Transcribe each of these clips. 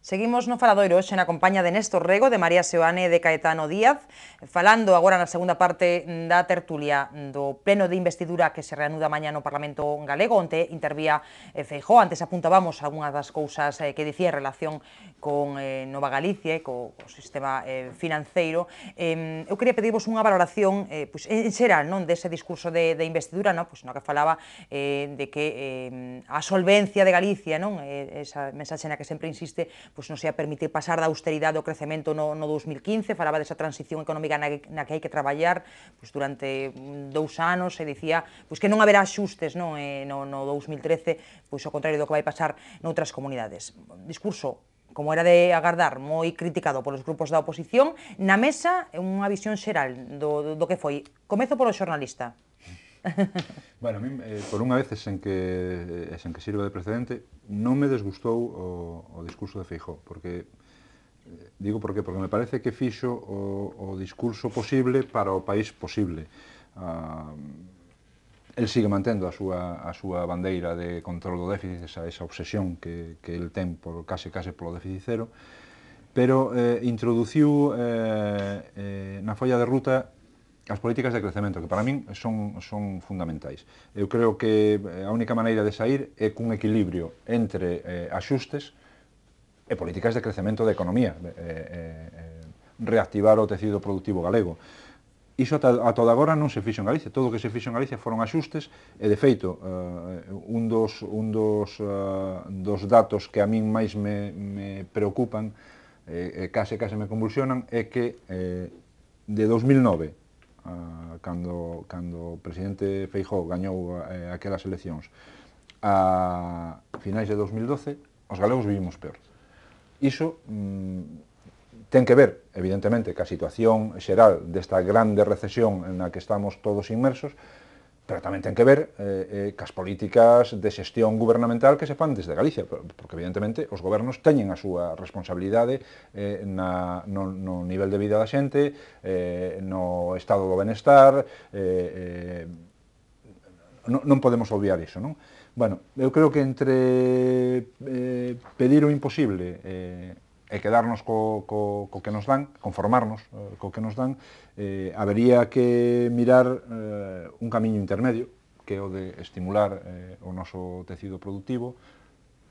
Seguimos no Faladoiro hoxe na compañía de Néstor Rego, de María Seoane e de Caetano Díaz, falando agora na segunda parte da tertulia do pleno de investidura que se reanuda mañá no Parlamento galego, onde intervía Feijóo. Antes apuntábamos algunhas das cousas que dicía en relación con Nova Galicia e co sistema financeiro. Eu quería pedirvos unha valoración en xeral, non, dese discurso de investidura, no que falaba de que a solvencia de Galicia, non, esa mensaxe na que sempre insiste, non se ia permitir pasar da austeridade ao crecemento no 2015, falaba desa transición económica na que hai que traballar durante 2 anos, e dicía que non haberá axustes no 2013, ao contrario do que vai pasar noutras comunidades. Discurso, como era de agardar, moi criticado polos grupos da oposición. Na mesa, unha visión xeral do que foi. Comezo polo xornalista. Bueno, a mí, por unha vez, sen que sirva de precedente, non me desgustou o discurso de Feijóo, porque, digo por qué, porque me parece que fixo o discurso posible para o país posible. El sigue mantendo a súa bandeira de control do déficit, esa obsesión que el ten case polo déficit cero, pero introduciu na folla de ruta as políticas de crecemento, que para min son fundamentais. Eu creo que a única maneira de sair é cun equilibrio entre axustes e políticas de crecemento da economía, reactivar o tecido productivo galego. Iso a toda agora non se fixo en Galicia, todo o que se fixo en Galicia foron axustes, e de feito, un dos datos que a min máis me preocupan, case me convulsionan, é que de 2009, cando o presidente Feijóo gañou aquelas eleccións, a finais de 2012, os galegos vivimos peor. Iso ten que ver, evidentemente, ca situación xeral desta grande recesión na que estamos todos inmersos, pero tamén ten que ver cas políticas de xestión gubernamental que se fan desde Galicia, porque evidentemente os gobernos teñen a súa responsabilidade no nivel de vida da xente, no estado do benestar, non podemos obviar iso, non? Bueno, eu creo que entre pedir o imposible e quedarnos co que nos dan, conformarnos co que nos dan, habería que mirar un camiño intermedio, que é o de estimular o noso tecido productivo,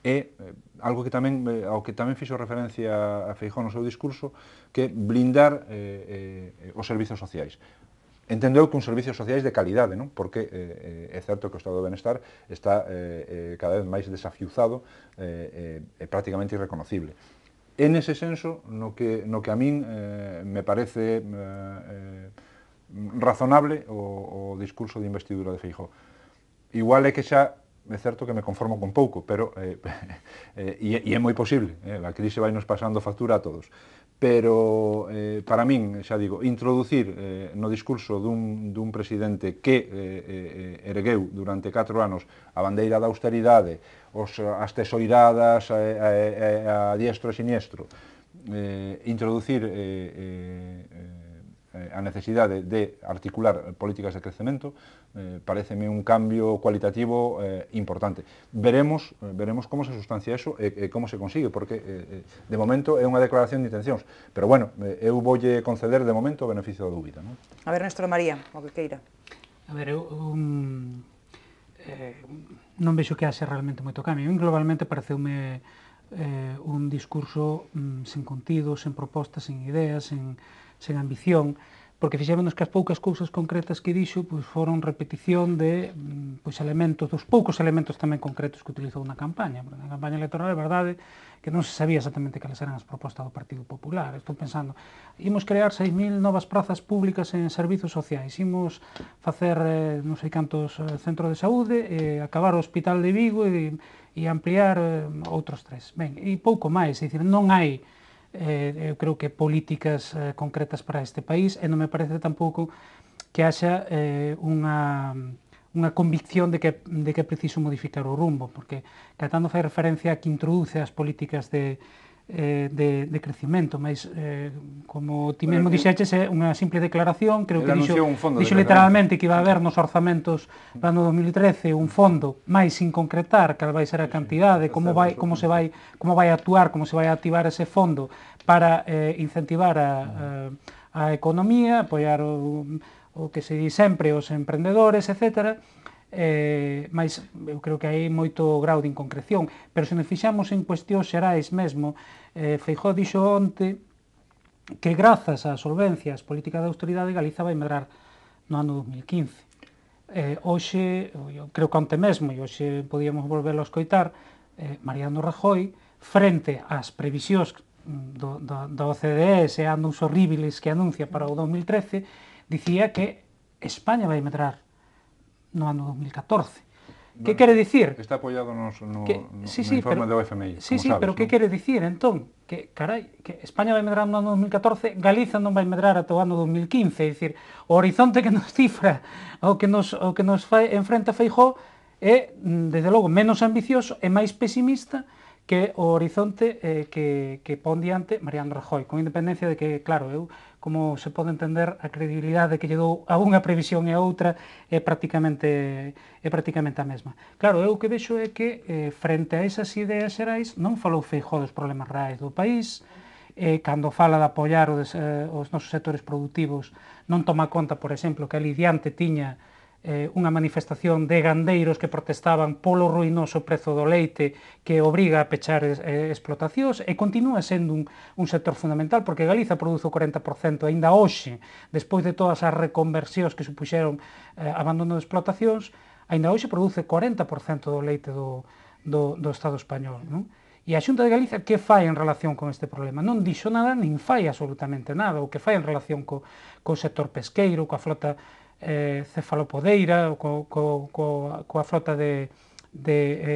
e algo que ao que tamén fixo referencia a Feijóo no seu discurso, que blindar os servizos sociais. Entendeu que uns servizos sociais de calidade, non? Porque é certo que o estado do benestar está cada vez máis desafiuzado e prácticamente irreconocible. En ese senso, no que a min me parece razonable o discurso de investidura de Feijóo. Igual é que xa é certo que me conformo con pouco, pero e é moi posible, a crise vai nos pasando factura a todos. Pero, para min, xa digo, introducir no discurso dun presidente que ergueu durante 4 anos a bandeira da austeridade, as tesoiradas a diestro e siniestro, introducir a necesidade de articular políticas de crecemento, pareceme un cambio cualitativo importante. Veremos como se sustancia eso e como se consigue, porque de momento é unha declaración de intencións, pero bueno, eu voulle conceder de momento o beneficio da dúbida. A ver, Néstor María, o que queira. A ver, eu non vexo que haxe realmente moito cambio. Globalmente pareceume un discurso sen contido, sen propostas, sen ideas, sen ambición, porque fixémonos que as poucas cousas concretas que dixo foron repetición de elementos, dos poucos elementos tamén concretos que utilizou na campaña, porque na campaña electoral é verdade que non se sabía exactamente cales eran as propostas do Partido Popular. Estou pensando, imos crear 6.000 novas prazas públicas en servizos sociais, imos facer non sei cantos centros de saúde, acabar o Hospital de Vigo e ampliar outros 3. Ben, e pouco máis, é dicir, non hai eu creo que políticas concretas para este país, e non me parece tampouco que haxa unha convicción de que é preciso modificar o rumbo, porque Caetano fai referencia a que introduce as políticas de de crecimento, mas como ti mesmo dixeches, é unha simple declaración, creo que dixo literalmente que iba a haber nos orzamentos do ano 2013 un fondo, máis sin concretar cal vai ser a cantidade, como vai actuar, como se vai activar ese fondo para incentivar a economía, apoiar o que se di sempre os emprendedores, etc. Mas eu creo que hai moito grau de inconcreción, pero se nos fixamos en cuestións xerais mesmo, Feijóo dixo onte que grazas á solvencia as políticas de austeridade Galiza vai medrar no ano 2015. Hoxe, eu creo que onte mesmo, e hoxe podíamos volverlo a escoitar, Mariano Rajoy, frente ás previsións da OCDE, ese anos horribles que anuncia para o 2013, dicía que España vai medrar no ano 2014. Que quere dicir? Está apoiado no informe do FMI. Sí, pero que quere dicir, entón? Que, carai, que España vai medrar no ano 2014, Galiza non vai medrar ata o ano 2015, é dicir, o horizonte que nos cifra, o que nos enfrenta Feijóo, é, desde logo, menos ambicioso e máis pesimista que o horizonte que pon diante Mariano Rajoy, con independencia de que, claro, como se pode entender, a credibilidade que lle dou a unha previsión e a outra é prácticamente a mesma. Claro, eu o que vexo é que, frente a esas ideas xerais, non falou Feijóo dos problemas reais do país, cando fala de apoiar os nosos sectores productivos, non toma conta, por exemplo, que ali diante tiña unha manifestación de gandeiros que protestaban polo ruinoso prezo do leite que obriga a pechar explotacións e continúa sendo un sector fundamental porque Galiza produce o 40% aínda hoxe, despois de todas as reconversións que supuxeron abandono de explotacións, aínda hoxe produce 40% do leite do Estado español, non? E a Xunta de Galicia que fai en relación con este problema? Non dixo nada, nin fai absolutamente nada, o que fai en relación co sector pesqueiro, coa flota cefalopodeira, coa flota de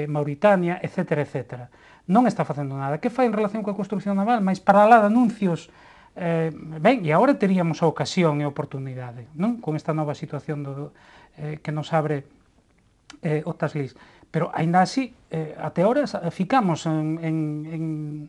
Mauritania, etc. Non está facendo nada. Que fai en relación coa construcción naval? Mais para lá de anuncios, ben, e agora teríamos a ocasión e a oportunidade, non? Con esta nova situación que nos abre o Taslís. Pero, aínda así, até ahora ficamos en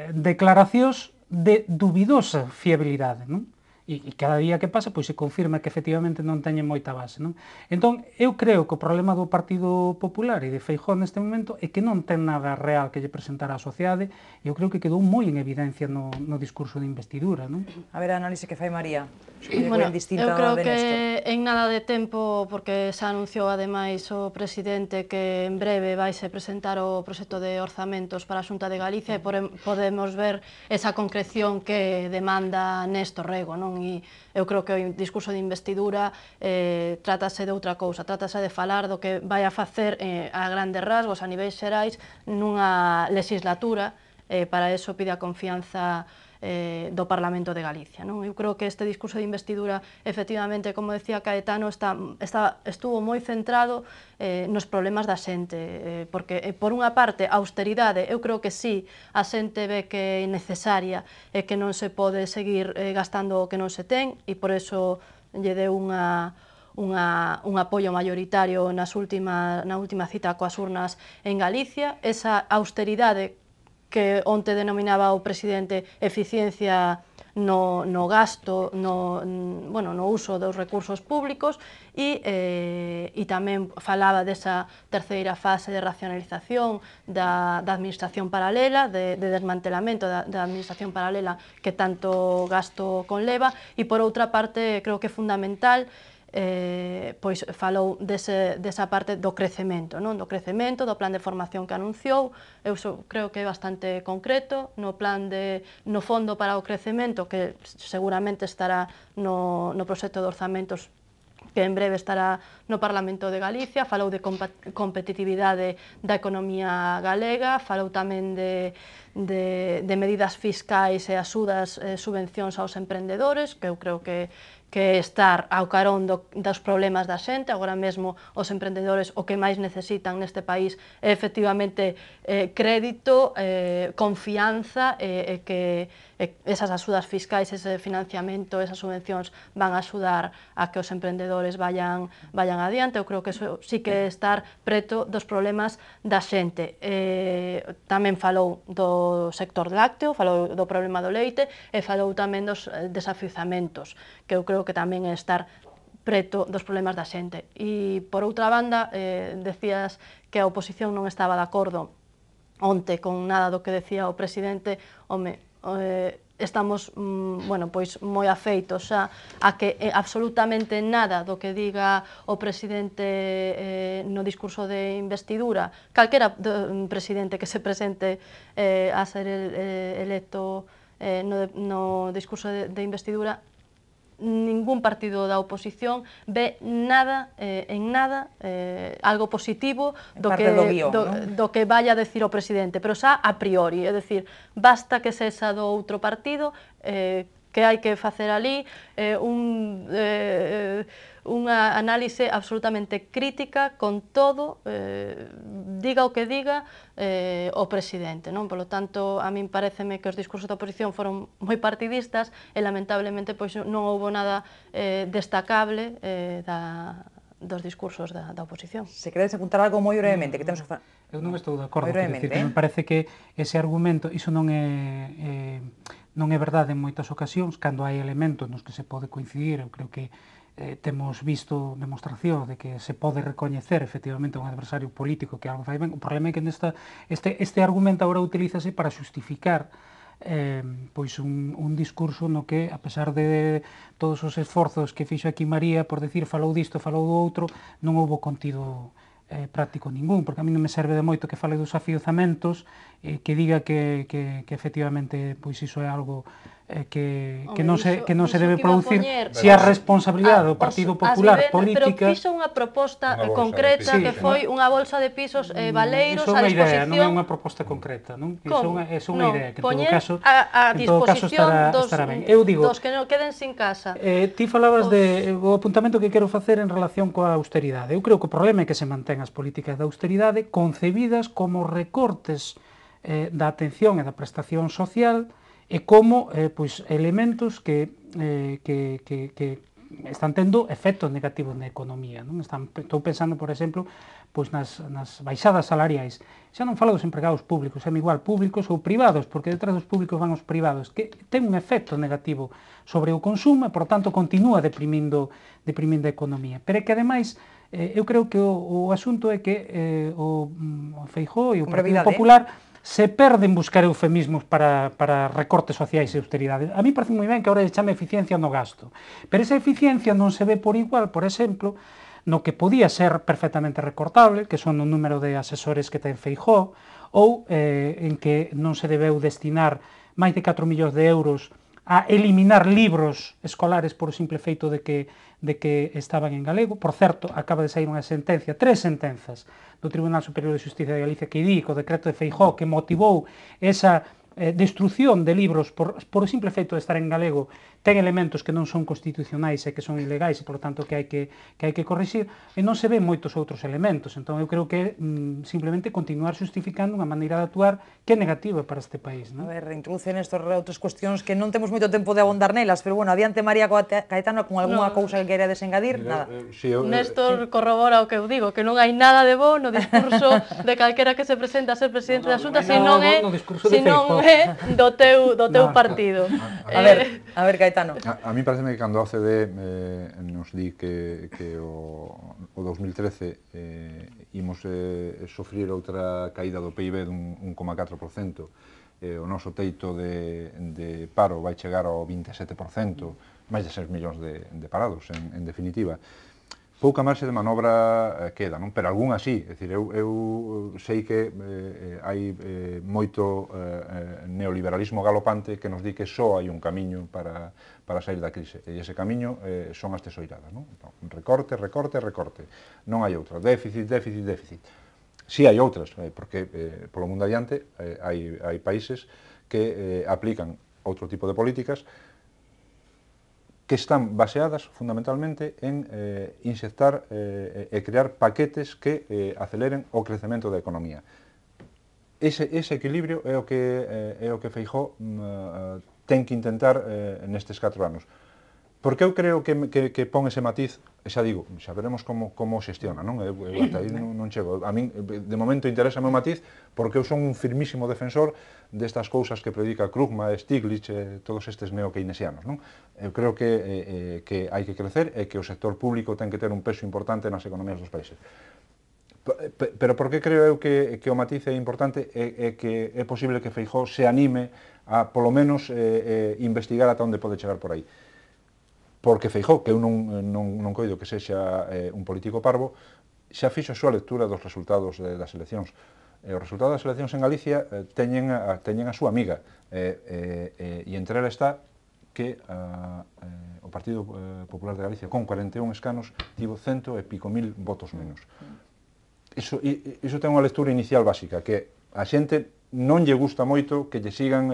declaracións de dubidosa fiabilidade, non? E cada día que pasa pois se confirma que efectivamente non teñen moita base, non? Entón, eu creo que o problema do Partido Popular e de Feijóo neste momento é que non ten nada real que lle presentar á sociedade e eu creo que quedou moi en evidencia no discurso de investidura, non? A ver, a análise que fai María. Bueno, eu creo que en nada de tempo, porque xa anunciou ademais o presidente que en breve vaise presentar o proxecto de orzamentos para a Xunta de Galicia e podemos ver esa concreción que demanda Néstor Rego, non? E eu creo que o discurso de investidura trátase de outra cousa, trátase de falar do que vai a facer a grandes rasgos, a niveis xerais, nunha legislatura, para eso pide a confianza do Parlamento de Galicia. Eu creo que este discurso de investidura, efectivamente, como decía Caetano, estuvo moi centrado nos problemas da xente, porque, por unha parte, a austeridade, eu creo que sí, a xente ve que é necesaria e que non se pode seguir gastando o que non se ten, e por eso lle deu un apoio mayoritario na última cita coas urnas en Galicia. Esa austeridade que onte denominaba o presidente eficiencia no gasto, no uso dos recursos públicos e tamén falaba desa terceira fase de racionalización da administración paralela, de desmantelamento da administración paralela que tanto gasto conleva e, por outra parte, creo que é fundamental pois falou desa parte do crecemento, do crecemento, do plan de formación que anunciou. Eu creo que é bastante concreto, no fondo para o crecemento, que seguramente estará no proxecto de orzamentos que en breve estará no Parlamento de Galicia. Falou de competitividade da economía galega, falou tamén de medidas fiscais e axudas, subvencións aos emprendedores, que eu creo que que estar ao carón dos problemas da xente. Agora mesmo os emprendedores o que máis necesitan neste país é efectivamente crédito, confianza, e que esas axudas fiscais, ese financiamento, esas subvencións van a axudar a que os emprendedores vayan adiante. Eu creo que eso sí que é estar preto dos problemas da xente. Tamén falou do sector lácteo, falou do problema do leite e falou tamén dos desafiuzamentos, que eu creo que tamén é estar preto dos problemas da xente. E, por outra banda, decías que a oposición non estaba de acordo onte con nada do que decía o presidente. Home, estamos pois moi afeitos xa a que absolutamente nada do que diga o presidente no discurso de investidura, calquera presidente que se presente a ser electo no discurso de investidura, ningún partido da oposición ve nada, en nada, algo positivo do que vaya a decir o presidente, pero xa a priori, é dicir, basta que sexa do outro partido, que hai que facer ali unha análise absolutamente crítica con todo, diga o que diga o presidente. Por lo tanto, a min pareceme que os discursos da oposición foron moi partidistas e, lamentablemente, non houbo nada destacable dos discursos da oposición. Se queredes apuntar algo moi brevemente, que temos que falar. Eu non estou de acordo, me parece que ese argumento, iso non é verdade en moitas ocasións, cando hai elementos nos que se pode coincidir. Eu creo que temos visto demostración de que se pode recoñecer efectivamente un adversario político que algo fai ben. O problema é que este argumento agora utilízase para xustificar pois un discurso no que, a pesar de todos os esforzos que fixo aquí María por decir falou disto, falou do outro, non houbo contido práctico ningún, porque a mí non me serve de moito que fale dos afiuzamentos, que diga que efectivamente pois iso é algo que non se debe producir, se a responsabilidade do Partido Popular política... Pero fixo unha proposta concreta que foi unha bolsa de pisos valeiros a disposición... Non é unha proposta concreta, non? Iso é unha idea que en todo caso estará ben. Eu digo, dos que non queden sin casa. Ti falabas do apuntamento que quero facer en relación coa austeridade. Eu creo que o problema é que se mantén as políticas de austeridade concebidas como recortes da atención e da prestación social e como elementos que están tendo efectos negativos na economía. Estou pensando, por exemplo, nas baixadas salariais. Xa non falo dos empregados públicos, é igual públicos ou privados, porque detrás dos públicos van os privados, que ten un efecto negativo sobre o consumo e, por tanto, continúa deprimindo a economía. Pero é que, ademais, eu creo que o asunto é que o Feijóo e o Partido Popular se perden buscar eufemismos para recortes sociais e austeridade. A mí parece moi ben que agora se chame eficiencia no gasto, pero esa eficiencia non se ve por igual, por exemplo, no que podía ser perfectamente recortable, que son o número de asesores que ten Feijóo, ou en que non se debeu destinar máis de 4 millóns de euros a eliminar libros escolares por o simple feito de que estaban en galego. Por certo, acaba de sair unha sentencia, 3 sentenzas do Tribunal Superior de Xustiza de Galicia que di que o decreto de Feijóo que motivou esa destrucción de libros por o simple feito de estar en galego ten elementos que non son constitucionais e que son ilegais e, por tanto, que hai que corrixir, e non se ven moitos outros elementos. Entón, eu creo que simplemente continuar justificando unha maneira de actuar que é negativa para este país. A ver, introducen estas outras cuestións que non temos moito tempo de abondar nelas, pero, bueno, adiante María Caetano con algunha cousa que queira desengadir, nada. Néstor corrobora o que eu digo, que non hai nada de bo no discurso de calquera que se presenta a ser presidente da Xunta, se non é do teu partido. A ver, Caetano. A mí parece que cando a OCDE nos di que o 2013 imos sofrir outra caída do PIB dun 1,4%, o noso teito de paro vai chegar ao 27%, máis de 6 millóns de parados, en definitiva. Pouca marxe de manobra queda, non? Pero algún así, é dicir, eu sei que hai moito neoliberalismo galopante que nos di que só hai un camiño para sair da crise, e ese camiño son as tesoiradas, non? Recorte, recorte, recorte, non hai outra, déficit, déficit, déficit. Si hai outras, porque polo mundo adiante hai países que aplican outro tipo de políticas que están baseadas fundamentalmente en insertar e crear paquetes que aceleren o crecemento da economía. Ese equilibrio é o que Feijóo ten que intentar nestes 4 anos. Porque eu creo que pon ese matiz, xa digo, xa veremos como xestiona, non? Eu ata aí non chego. A min, de momento, interesa o matiz, porque eu son un firmísimo defensor destas cousas que predica Krugman, Stiglitz, todos estes neo-keynesianos, non? Eu creo que hai que crecer e que o sector público ten que ter un peso importante nas economías dos países. Pero por que creo eu que o matiz é importante é que é posible que Feijóo se anime a, polo menos, investigar ata onde pode chegar por aí. Porque Feijóo, que eu non coido que sexa un político parvo, xa fixo a súa lectura dos resultados das eleccións. Os resultados das eleccións en Galicia teñen a súa amiga, e entre ela está que o Partido Popular de Galicia, con 41 escanos, tivo 100 e pico mil votos menos. Iso ten unha lectura inicial básica, que a xente non lle gusta moito que lle sigan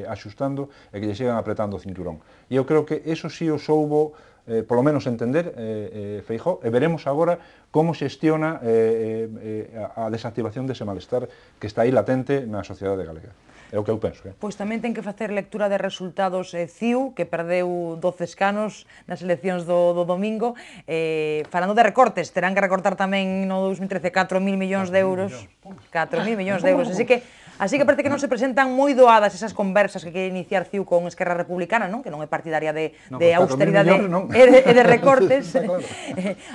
axustando e que lle sigan apretando o cinturón. E eu creo que eso sí o soubo, polo menos entender, Feijóo, e veremos agora como xestiona a desactivación dese malestar que está aí latente na sociedade galega. É o que eu penso. Pois tamén ten que facer lectura de resultados CIU, que perdeu 12 escanos nas eleccións do domingo. Falando de recortes, terán que recortar tamén no 2013 4.000 millóns de euros. 4.000 millóns de euros. Así que parece que non se presentan moi doadas esas conversas que quere iniciar CIU con Esquerra Republicana, non? Que non é partidaria de austeridade e de recortes.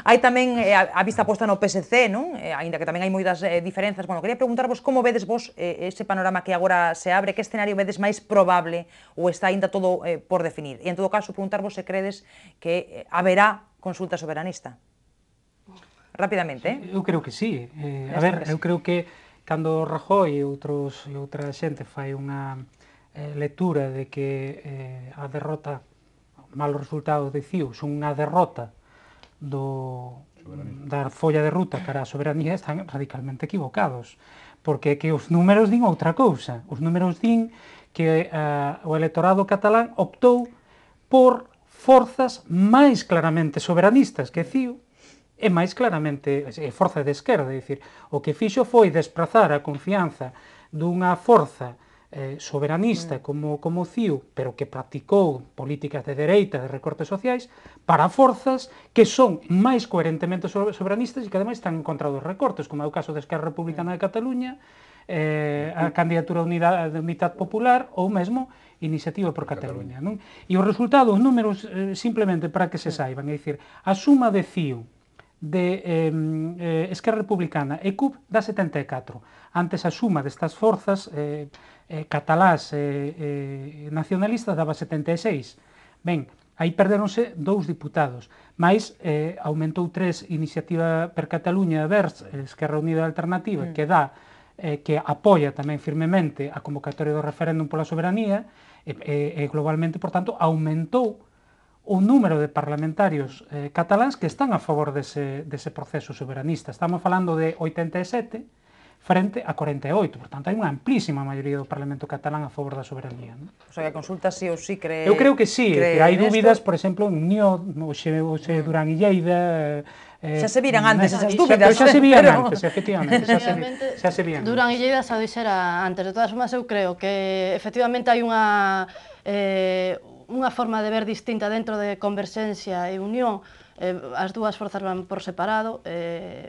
Hai tamén a vista posta no PSC, non? Ainda que tamén hai moitas diferenzas. Bueno, quería preguntarvos como vedes vos ese panorama que agora se abre, que escenario vedes máis probable ou está ainda todo por definir? E en todo caso, preguntarvos se credes que haberá consulta soberanista. Rapidamente, Eu creo que sí. A ver, eu creo que cando Rajoy e outra xente fai unha lectura de que a derrota, malos resultados de CIU son unha derrota da folla de ruta cara á soberanía, están radicalmente equivocados, porque que os números din outra cousa. Os números din que o electorado catalán optou por forzas máis claramente soberanistas que CIU, e máis claramente forza de esquerda, é dicir, o que fixo foi desprazar a confianza dunha forza soberanista como CIU, pero que practicou políticas de dereita, de recortes sociais, para forzas que son máis coherentemente soberanistas e que ademais están en contra dos recortes, como é o caso da Esquerra Republicana de Cataluña, a candidatura de Unidade Popular ou mesmo Iniciativa por Cataluña. E os resultados, os números, simplemente para que se saiban, é dicir, a suma de CIU, de Esquerra Republicana e CUP dá 74. Antes a suma destas forzas catalás e nacionalistas daba 76. Ben, aí perderonse 2 diputados, mais aumentou 3 Iniciativa per Cataluña e Verds, Esquerra Unida Alternativa, que apoia tamén firmemente a convocatoria do referéndum pola soberanía e globalmente, por tanto, aumentou o número de parlamentarios cataláns que están a favor dese proceso soberanista. Estamos falando de 87 frente a 48, por tanto, hai unha amplísima maioría do Parlamento catalán a favor da soberanía. O sea, que a consulta sí ou sí cree... Eu creo que sí, que hai dúbidas, por exemplo, en Unión, hoxe Durán e Lleida... Xa se viran antes esas dúbidas. Xa se vían antes, efectivamente, xa se vían. Durán e Lleida xa dixera antes. De todas formas, eu creo que efectivamente hai unha forma de ver distinta dentro de Converxencia e Unión. As dúas forzas van por separado,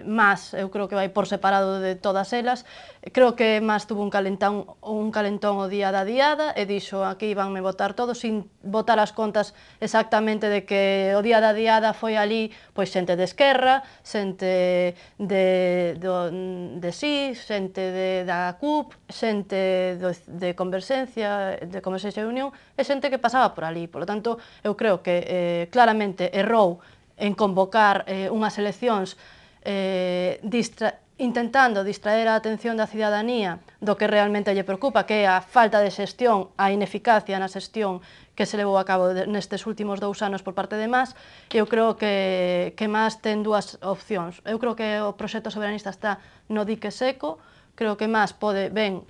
Mas eu creo que vai por separado de todas elas. Creo que Mas tuvo un calentón o día da diada e dixo aquí vanme votar todos sin votar as contas exactamente de que o día da diada foi ali pois xente de Esquerra, xente de SI, xente da CUP, xente de Converxencia e Unión e xente que pasaba por ali. Por lo tanto, eu creo que claramente errou en convocar unhas eleccións intentando distraer a atención da cidadanía do que realmente lle preocupa, que é a falta de xestión, a ineficacia na xestión que se levou a cabo nestes últimos 2 anos por parte de Mas. Eu creo que Mas ten 2 opcións. Eu creo que o proxecto soberanista está no dique seco, creo que Mas pode ben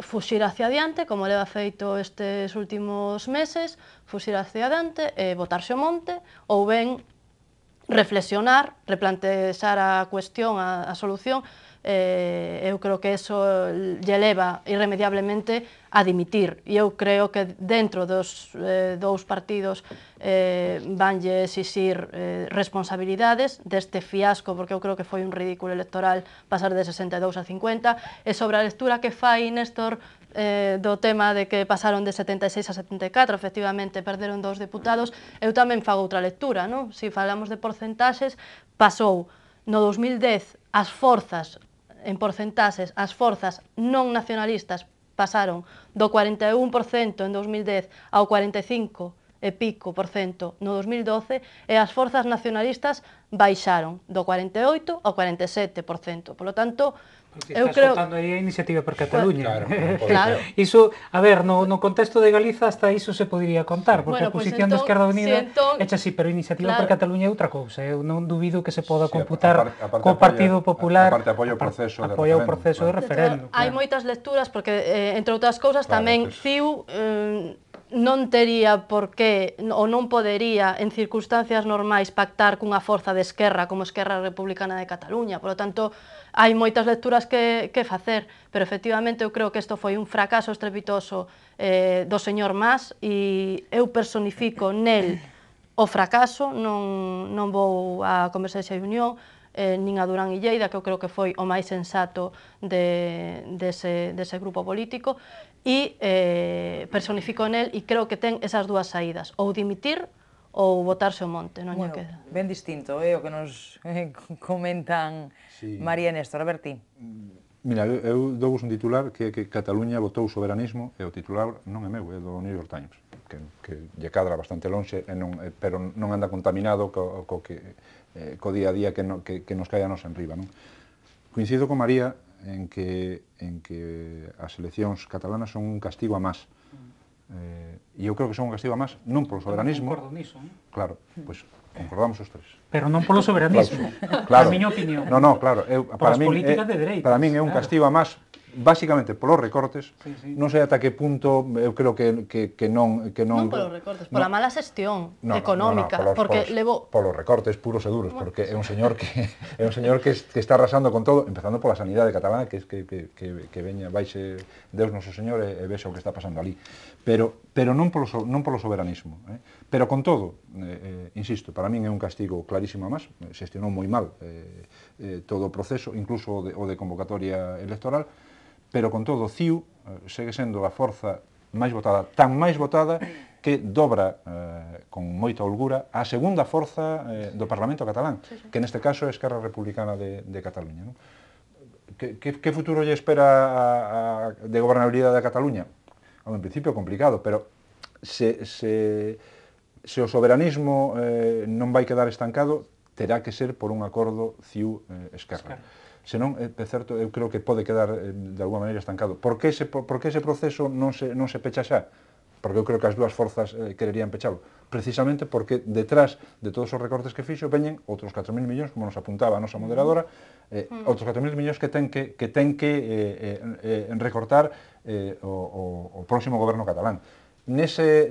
fuxir hacia adiante, como leva feito estes últimos meses, fuxir hacia adiante e botarse o monte, ou ben reflexionar, replantear a cuestión, a solución. Eu creo que eso lle leva irremediablemente a dimitir, e eu creo que dentro dos dous partidos vanlle exixir responsabilidades deste fiasco, porque eu creo que foi un ridículo electoral pasar de 62 a 50, e sobre a lectura que fai Néstor do tema de que pasaron de 76 a 74, efectivamente perderon 2 deputados, eu tamén fago outra lectura, non? Se falamos de porcentaxes, pasou no 2010 as forzas, en porcentaxes, as forzas non nacionalistas pasaron do 41% en 2010 ao 45 e pico por cento no 2012 e as forzas nacionalistas baixaron do 48 ao 47%. Por lo tanto, eu creo... Estás faltando aí a Iniciativa per Cataluña. Claro. Iso, a ver, no contexto de Galiza hasta iso se podría contar, porque a posición de Esquerda Unida é así, pero Iniciativa per Cataluña é outra cousa. Eu non dubido que se poda computar co Partido Popular. Aparte apoia o proceso de referendo. Hai moitas lecturas, porque, entre outras cousas, tamén CiU non tería por qué, ou non podería, en circunstancias normais, pactar cunha forza de esquerra como Esquerra Republicana de Cataluña. Por lo tanto, hai moitas lecturas que facer, pero efectivamente eu creo que isto foi un fracaso estrepitoso do señor Mas, e eu personifico nel o fracaso, non vou a Converxencia e Unión, nin a Durán Illeida, que eu creo que foi o máis sensato dese grupo político, e personifico nel, e creo que ten esas dúas saídas, ou dimitir ou botarse o monte, non lle queda. Ben distinto, o que nos comentan María e Néstor. A ver ti. Mira, eu dou un titular que Cataluña votou soberanismo, e o titular non é meu, é do New York Times, que lle cadra bastante lonxe, pero non anda contaminado co día a día que nos cae a nos en riba. Coincido con María en que as eleccións catalanas son un castigo a Mas. E eu creo que son un castigo a Mas, non polo soberanismo. Non concordo niso, non? Claro, pois concordamos os tres. Pero non polo soberanismo, claro. A miña opinión. No, claro. Para políticas de dereita. Para min é un castigo a Mas, básicamente polos recortes. Non sei ata que punto, eu creo que non... Non polos recortes, pola mala xestión económica, porque levou... Polos recortes puros e duros, porque é un señor que está arrasando con todo, empezando pola sanidade catalana, que veña, baixe Deus noso señor e vexe o que está pasando ali. Pero non polo soberanismo. Pero con todo, insisto, para min é un castigo clarísimo a Mas, xestionou moi mal todo o proceso, incluso o de convocatoria electoral, pero con todo, CiU segue sendo a forza máis votada, tan máis votada que dobra con moita holgura a segunda forza do Parlamento catalán, que neste caso é Esquerra Republicana de Cataluña. Que futuro lle espera de gobernabilidade de Cataluña? En principio complicado, pero se o soberanismo non vai quedar estancado, terá que ser por un acordo CiU-Esquerra. Senón, é certo, eu creo que pode quedar de alguma maneira estancado. Por que ese proceso non se pecha xa? Porque eu creo que as dúas forzas quererían pechalo. Precisamente porque detrás de todos os recortes que fixo veñen outros 4.000 millóns, como nos apuntaba a nosa moderadora, outros 4.000 millóns que ten que recortar o próximo goberno catalán. Nese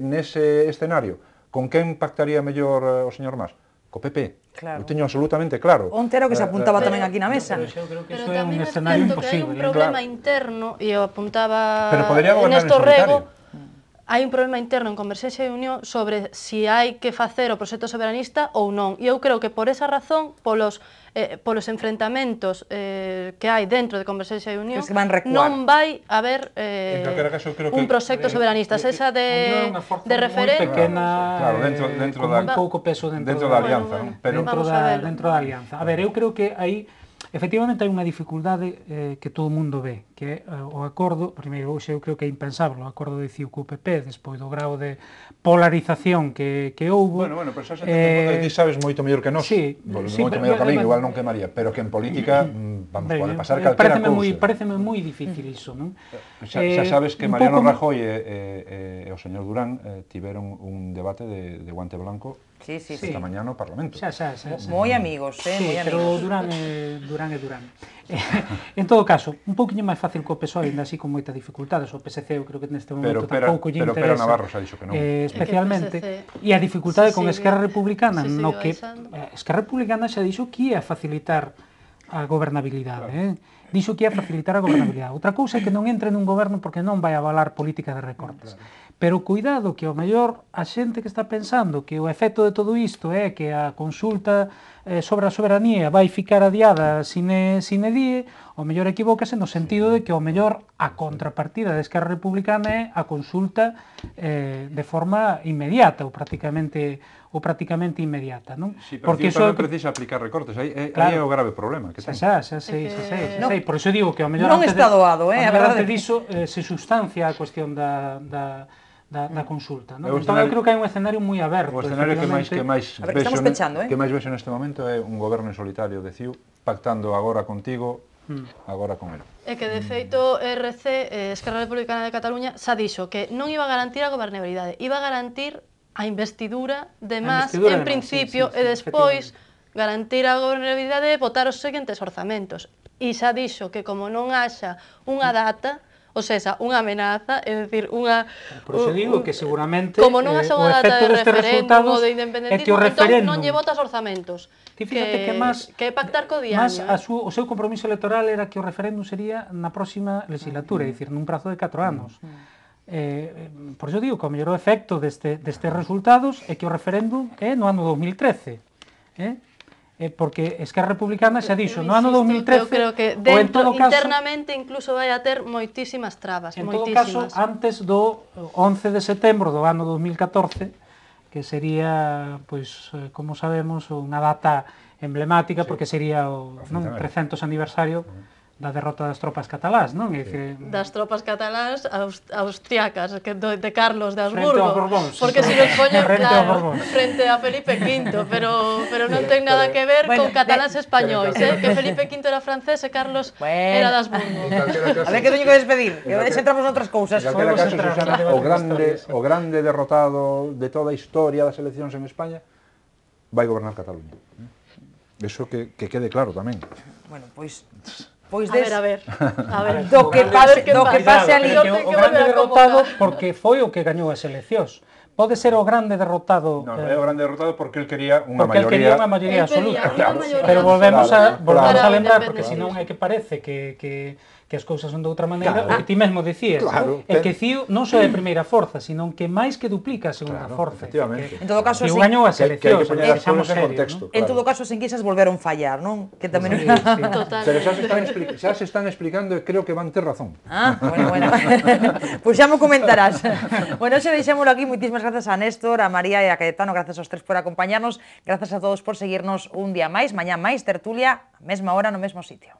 escenario, con quen pactaría mellor o señor Mas? Co PP. Eu teño absolutamente claro. Onte era o que se apuntaba tamén aquí na mesa. Pero tamén é cierto que hai un problema interno, e o apuntaba Néstor Rego, hai un problema interno en Converxencia e Unión sobre si hai que facer o proxecto soberanista ou non. E eu creo que por esa razón, polos enfrentamentos que hai dentro de Converxencia e Unión, non vai haber un proxecto soberanista. Esa de referente... Claro, dentro da... Un pouco peso dentro da alianza. Dentro da alianza. A ver, eu creo que aí... Efectivamente, hai unha dificultade que todo o mundo ve, que é o acordo, primeiro, hoxe eu creo que é impensable, o acordo de CiU co PP, despois do grau de polarización que houbo. Bueno, pero xa ti sabes moito mellor que nós, moito mellor que a min, igual non que María, pero que en política pode pasar calquera cousa. Pareceme moi difícil iso, non? Xa sabes que Mariano Rajoy e o señor Durán tiveron un debate de guante blanco esta mañá no Parlamento. Moi amigos, moi amigos. Pero Durán é Durán. En todo caso, un pouquinho máis fácil fácil co PSOE, ainda así con moita dificultades. O PSC, eu creo que neste momento Pero tampouco lle Pera interesa. Navarro xa dixo que non. Especialmente. PSC E a dificultade con sigue- Esquerra Republicana, se sigue no que baixando. Esquerra Republicana xa dixo que ia facilitar a gobernabilidade, dixo que ia facilitar a gobernabilidade. Outra cousa é que non entre nun goberno porque non vai avalar política de recortes. Pero cuidado que ao mellor a xente que está pensando que o efecto de todo isto é que a consulta sobre a soberanía vai ficar adiada sine die, ao mellor equivócase no sentido de que ao mellor a contrapartida de Esquerra Republicana é a consulta de forma inmediata ou prácticamente inmediata, non? Sí, pero porque iso tamén precisa aplicar recortes, aí é o grave problema que ten. Xa sei, por iso digo que ao mellor non está doado, a verdade diso se sustancia a cuestión da consulta, non? Entón eu creo que hai un escenario moi aberto. O escenario que máis vexo neste momento é un goberno en solitario de CiU pactando agora contigo, agora con el. É que, de feito, RC, Esquerra Republicana de Cataluña, xa dixo que non iba a garantir a gobernabilidade, iba a garantir a investidura de Mas, en principio, e despois garantir a gobernabilidade e votar os seguintes orzamentos. E xa dixo que como non haxa unha data, ou seja, unha amenaza, é dicir, unha... Por iso digo que seguramente como non haxa unha data de referéndum ou de independentismo, entón non lle votas orzamentos. Ti fíjate que Mas pactar co diaño. O seu compromiso electoral era que o referéndum sería na próxima legislatura, é dicir, nun prazo de 4 anos. Por iso digo que o mellor efecto destes resultados é que o referéndum é no ano 2013. Porque Esquerra Republicana xa dixo no ano 2013, eu creo que dentro, internamente incluso vai a ter moitísimas trabas, en todo caso, antes do 11 de setembro do ano 2014, que sería, pois, como sabemos, unha data emblemática, porque sería o 300 aniversario da derrota das tropas catalás, non? Das tropas catalás austriacas, de Carlos de Habsburgo. Frente aos Borbóns. Porque se nos poñen, claro, frente a Felipe V, pero non ten nada que ver con catalás españois, que Felipe V era francés e Carlos era de Habsburgo. A ver, que teño que despedir, que entramos noutras cousas. En calquera caso, Susana, o grande derrotado de toda a historia das eleccións en España vai gobernar Cataluña. Eso que quede claro tamén. Bueno, pois a ver. Do que pase ali o grande derrotado porque foi o que gañou as eleccións. Pode ser o grande derrotado. Non, é o grande derrotado porque el quería unha maioría absoluta. Pero volvemos a lembrar, porque senón é que parece que as cousas son de outra maneira, o que ti mesmo dicías, é que CiU non só é a primeira forza, senón que máis que duplica a segunda forza. En todo caso, CiU gañou as eleccións, en todo caso, as enquisas volveron fallar, non? Que tamén pero xa se están explicando e creo que van ter razón. Bueno. Pois xa mo comentarás. Bueno, xe deixémolo aquí, moitísimas grazas a Néstor, a María e a Caetano, grazas aos tres por acompañarnos, grazas a todos por seguirnos un día máis, mañá máis tertulia, mesma hora no mesmo sitio.